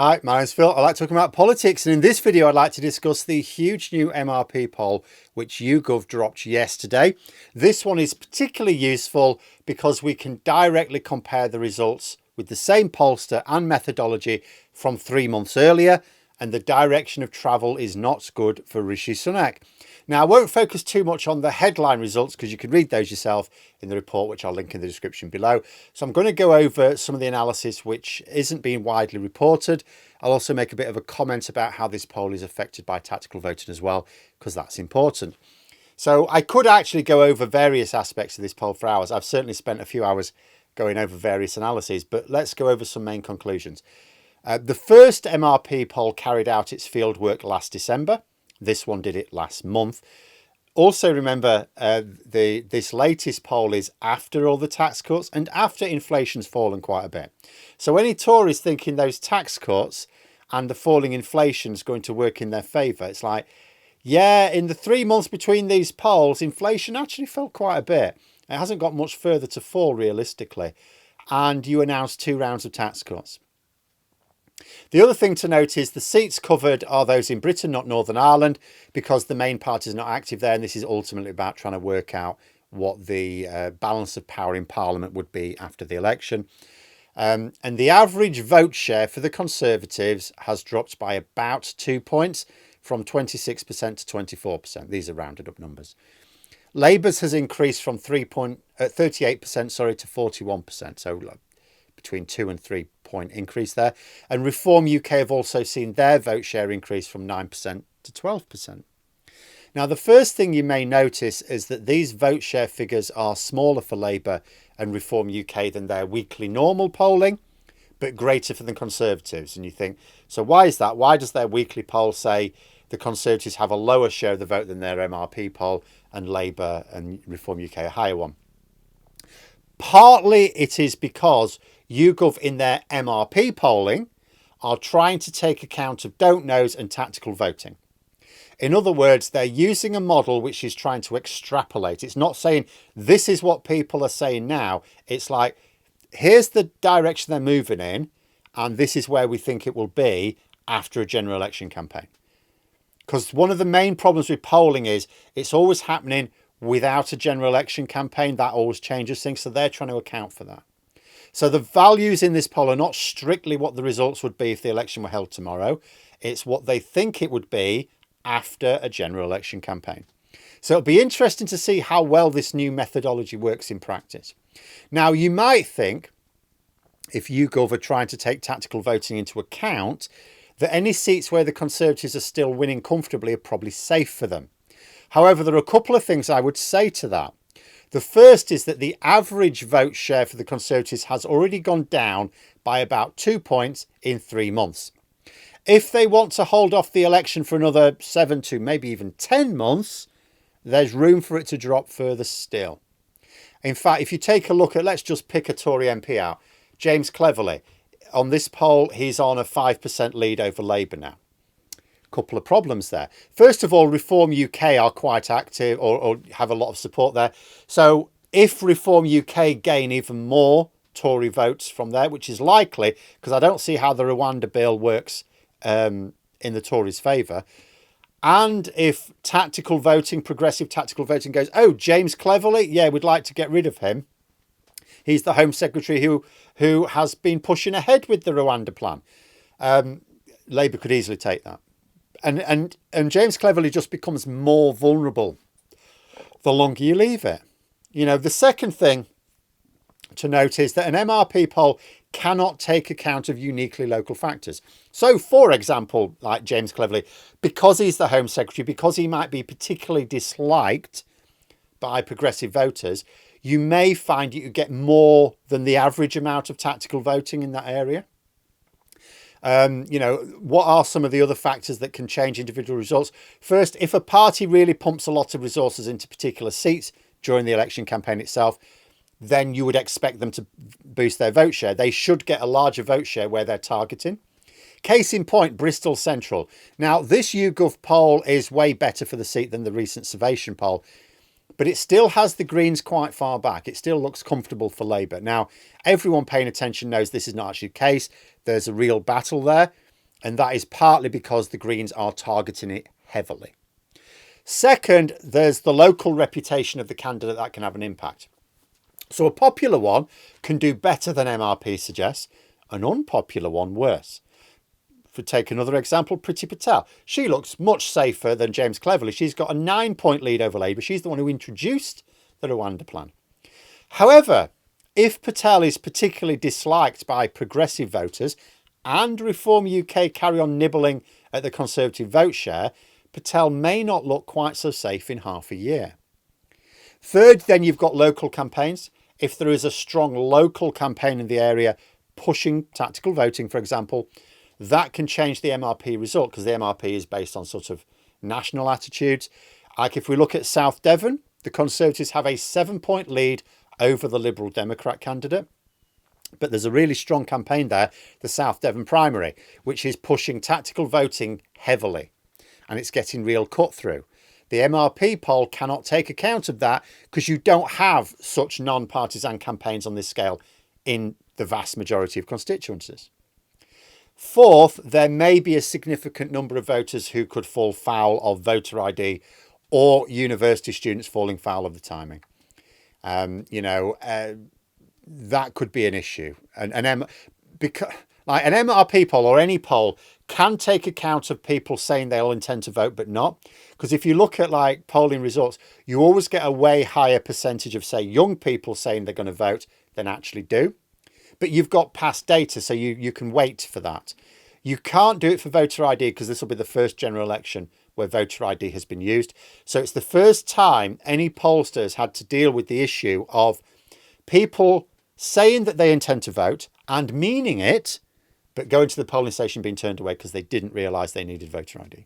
Hi, my name's Phil. I like talking about politics, and in this video I'd like to discuss the huge new MRP poll which YouGov dropped yesterday. This one is particularly useful because we can directly compare the results with the same pollster and methodology from 3 months earlier, and the direction of travel is not good for Rishi Sunak. Now, I won't focus too much on the headline results because you can read those yourself in the report, which I'll link in the description below. So I'm going to go over some of the analysis which isn't being widely reported. I'll also make a bit of a comment about how this poll is affected by tactical voting as well, because that's important. So I could actually go over various aspects of this poll for hours. I've certainly spent a few hours going over various analyses, but let's go over some main conclusions. The first MRP poll carried out its fieldwork last December. This one did it last month. Also remember, this latest poll is after all the tax cuts and after inflation's fallen quite a bit. So any Tories thinking those tax cuts and the falling inflation is going to work in their favour, it's like, yeah, in the 3 months between these polls, inflation actually fell quite a bit. It hasn't got much further to fall realistically. And you announced 2 rounds of tax cuts. The other thing to note is the seats covered are those in Britain, not Northern Ireland, because the main party is not active there. And this is ultimately about trying to work out what the balance of power in Parliament would be after the election. And the average vote share for the Conservatives has dropped by about 2 points, from 26% to 24%. These are rounded up numbers. Labour's has increased from 38% to 41%. So between 2 and 3 point increase there. And Reform UK have also seen their vote share increase from 9% to 12%. Now, the first thing you may notice is that these vote share figures are smaller for Labour and Reform UK than their weekly normal polling, but greater for the Conservatives. And you think, so why is that? Why does their weekly poll say the Conservatives have a lower share of the vote than their MRP poll and Labour and Reform UK a higher one? Partly it is because YouGov in their MRP polling are trying to take account of don't knows and tactical voting. In other words, they're using a model which is trying to extrapolate. It's not saying this is what people are saying now. It's like, here's the direction they're moving in, and this is where we think it will be after a general election campaign. Because one of the main problems with polling is it's always happening without a general election campaign. That always changes things. So they're trying to account for that. So the values in this poll are not strictly what the results would be if the election were held tomorrow. It's what they think it would be after a general election campaign. So it'll be interesting to see how well this new methodology works in practice. Now, you might think, if YouGov are trying to take tactical voting into account, that any seats where the Conservatives are still winning comfortably are probably safe for them. However, there are a couple of things I would say to that. The first is that the average vote share for the Conservatives has already gone down by about 2 points in 3 months. If they want to hold off the election for another 7 to maybe even 10 months, there's room for it to drop further still. In fact, if you take a look at, let's just pick a Tory MP out, James Cleverly. On this poll, he's on a 5% lead over Labour now. Couple of problems there. First of all, Reform UK are quite active or have a lot of support there. So if Reform UK gain even more Tory votes from there, which is likely, because I don't see how the Rwanda bill works in the Tories' favour, and if tactical voting, progressive tactical voting goes, oh, James Cleverly, yeah, we'd like to get rid of him. He's the Home Secretary who has been pushing ahead with the Rwanda plan. Labour could easily take that. And James Cleverly just becomes more vulnerable the longer you leave it. You know, the second thing to note is that an MRP poll cannot take account of uniquely local factors. So, for example, like James Cleverly, because he's the Home Secretary, because he might be particularly disliked by progressive voters, you may find you get more than the average amount of tactical voting in that area. You know, what are some of the other factors that can change individual results? First, if a party really pumps a lot of resources into particular seats during the election campaign itself, then you would expect them to boost their vote share. They should get a larger vote share where they're targeting. Case in point, Bristol Central. Now, this YouGov poll is way better for the seat than the recent Survation poll, but it still has the Greens quite far back. It still looks comfortable for Labour. Now, everyone paying attention knows this is not actually the case. There's a real battle there. And that is partly because the Greens are targeting it heavily. Second, there's the local reputation of the candidate that can have an impact. So a popular one can do better than MRP suggests, an unpopular one worse. For take another example, Priti Patel. She looks much safer than James Cleverly. She's got a 9-point lead over Labour. She's the one who introduced the Rwanda plan. However, if Patel is particularly disliked by progressive voters and Reform UK carry on nibbling at the Conservative vote share, Patel may not look quite so safe in half a year. Third, then you've got local campaigns. If there is a strong local campaign in the area pushing tactical voting, for example, that can change the MRP result because the MRP is based on sort of national attitudes. Like if we look at South Devon, the Conservatives have a 7-point lead over the Liberal Democrat candidate. But there's a really strong campaign there, the South Devon primary, which is pushing tactical voting heavily. And it's getting real cut through. The MRP poll cannot take account of that because you don't have such non-partisan campaigns on this scale in the vast majority of constituencies. Fourth, there may be a significant number of voters who could fall foul of voter ID or university students falling foul of the timing. That could be an issue. Because like an MRP poll or any poll can take account of people saying they'll intend to vote but not. Because if you look at like polling results, you always get a way higher percentage of, say, young people saying they're going to vote than actually do. But you've got past data, so you can wait for that. You can't do it for voter ID because this will be the first general election where voter ID has been used. So it's the first time any pollster has had to deal with the issue of people saying that they intend to vote and meaning it, but going to the polling station being turned away because they didn't realise they needed voter ID.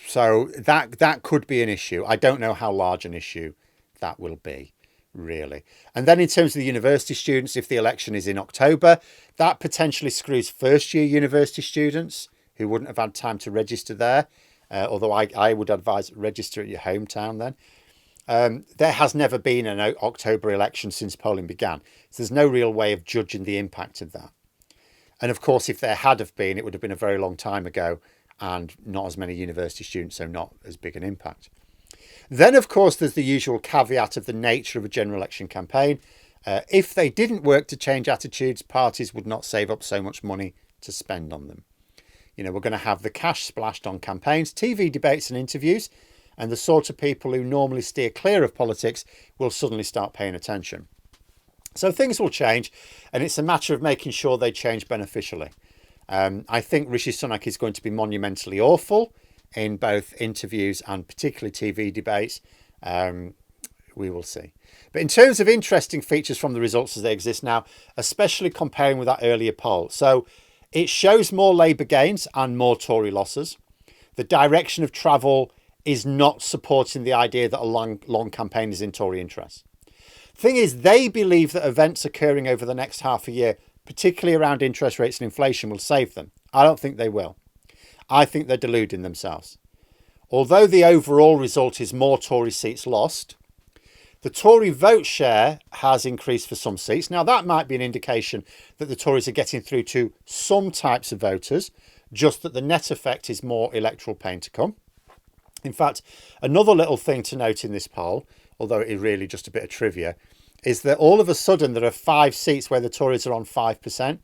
So that could be an issue. I don't know how large an issue that will be, really. And then in terms of the university students, if the election is in October, that potentially screws first-year university students who wouldn't have had time to register there, although I would advise register at your hometown then. There has never been an October election since polling began, so there's no real way of judging the impact of that. And of course, if there had have been, it would have been a very long time ago and not as many university students, so not as big an impact. Then, of course, there's the usual caveat of the nature of a general election campaign. If they didn't work to change attitudes, parties would not save up so much money to spend on them. We're going to have the cash splashed on campaigns, TV debates and interviews, and the sort of people who normally steer clear of politics will suddenly start paying attention. So things will change, and it's a matter of making sure they change beneficially. I think Rishi Sunak is going to be monumentally awful in both interviews and particularly TV debates. We will see. But in terms of interesting features from the results as they exist now, especially comparing with that earlier poll. So it shows more Labour gains and more Tory losses. The direction of travel is not supporting the idea that a long campaign is in Tory interest. Thing is, they believe that events occurring over the next half a year, particularly around interest rates and inflation, will save them. I don't think they will. I think they're deluding themselves. Although the overall result is more Tory seats lost, the Tory vote share has increased for some seats. Now, that might be an indication that the Tories are getting through to some types of voters, just that the net effect is more electoral pain to come. In fact, another little thing to note in this poll, although it is really just a bit of trivia, is that all of a sudden there are 5 seats where the Tories are on 5%.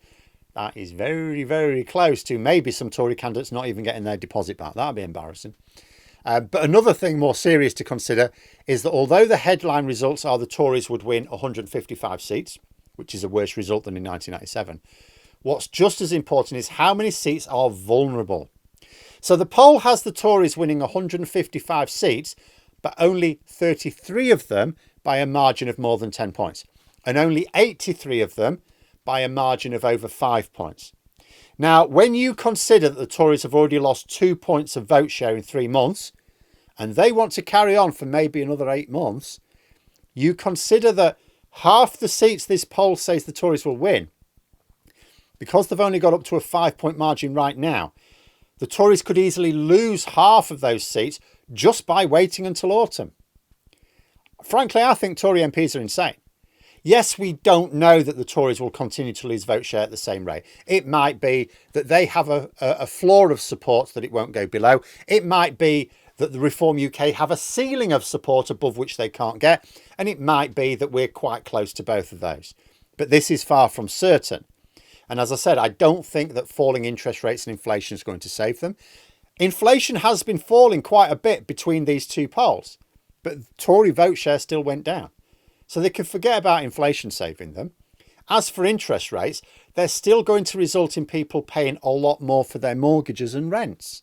That is very, very close to maybe some Tory candidates not even getting their deposit back. That would be embarrassing. But another thing more serious to consider is that although the headline results are the Tories would win 155 seats, which is a worse result than in 1997, what's just as important is how many seats are vulnerable. So the poll has the Tories winning 155 seats, but only 33 of them by a margin of more than 10 points, and only 83 of them by a margin of over 5 points. Now, when you consider that the Tories have already lost 2 points of vote share in 3 months, and they want to carry on for maybe another 8 months, you consider that half the seats this poll says the Tories will win, because they've only got up to a 5-point margin right now, the Tories could easily lose half of those seats just by waiting until autumn. Frankly, I think Tory MPs are insane. Yes, we don't know that the Tories will continue to lose vote share at the same rate. It might be that they have a floor of support that it won't go below. It might be that the Reform UK have a ceiling of support above which they can't get. And it might be that we're quite close to both of those. But this is far from certain. And as I said, I don't think that falling interest rates and inflation is going to save them. Inflation has been falling quite a bit between these two polls, but Tory vote share still went down. So they can forget about inflation saving them. As for interest rates, they're still going to result in people paying a lot more for their mortgages and rents.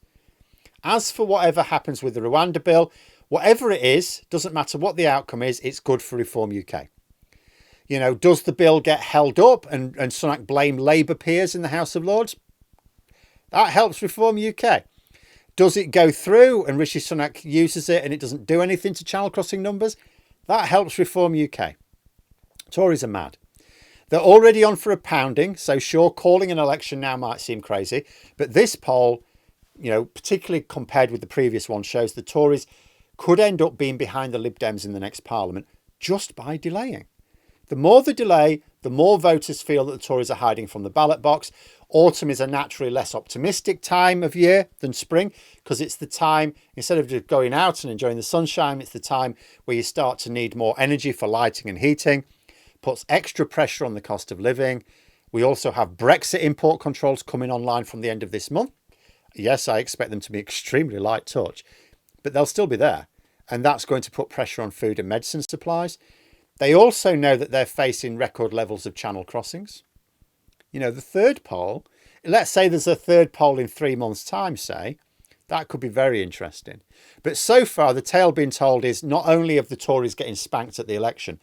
As for whatever happens with the Rwanda bill, whatever it is, doesn't matter what the outcome is, it's good for Reform UK. You know, does the bill get held up and Sunak blame Labour peers in the House of Lords? That helps Reform UK. Does it go through and Rishi Sunak uses it and it doesn't do anything to channel crossing numbers? That helps Reform UK. Tories are mad. They're already on for a pounding, so sure, calling an election now might seem crazy, but this poll, you know, particularly compared with the previous one, shows the Tories could end up being behind the Lib Dems in the next Parliament just by delaying. The more the delay, the more voters feel that the Tories are hiding from the ballot box. Autumn is a naturally less optimistic time of year than spring because it's the time, instead of just going out and enjoying the sunshine, it's the time where you start to need more energy for lighting and heating, puts extra pressure on the cost of living. We also have Brexit import controls coming online from the end of this month. Yes, I expect them to be extremely light touch, but they'll still be there. And that's going to put pressure on food and medicine supplies. They also know that they're facing record levels of channel crossings. You know, the third poll, let's say there's a third poll in 3 months' time, say, that could be very interesting. But so far, the tale being told is not only of the Tories getting spanked at the election,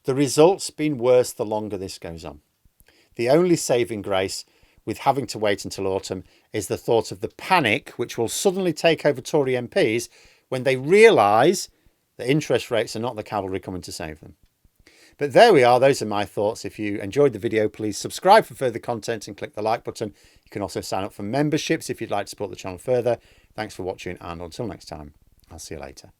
the results been worse the longer this goes on. The only saving grace with having to wait until autumn is the thought of the panic which will suddenly take over Tory MPs when they realise that interest rates are not the cavalry coming to save them. But there we are. Those are my thoughts. If you enjoyed the video, please subscribe for further content and click the like button. You can also sign up for memberships if you'd like to support the channel further. Thanks for watching, and until next time, I'll see you later.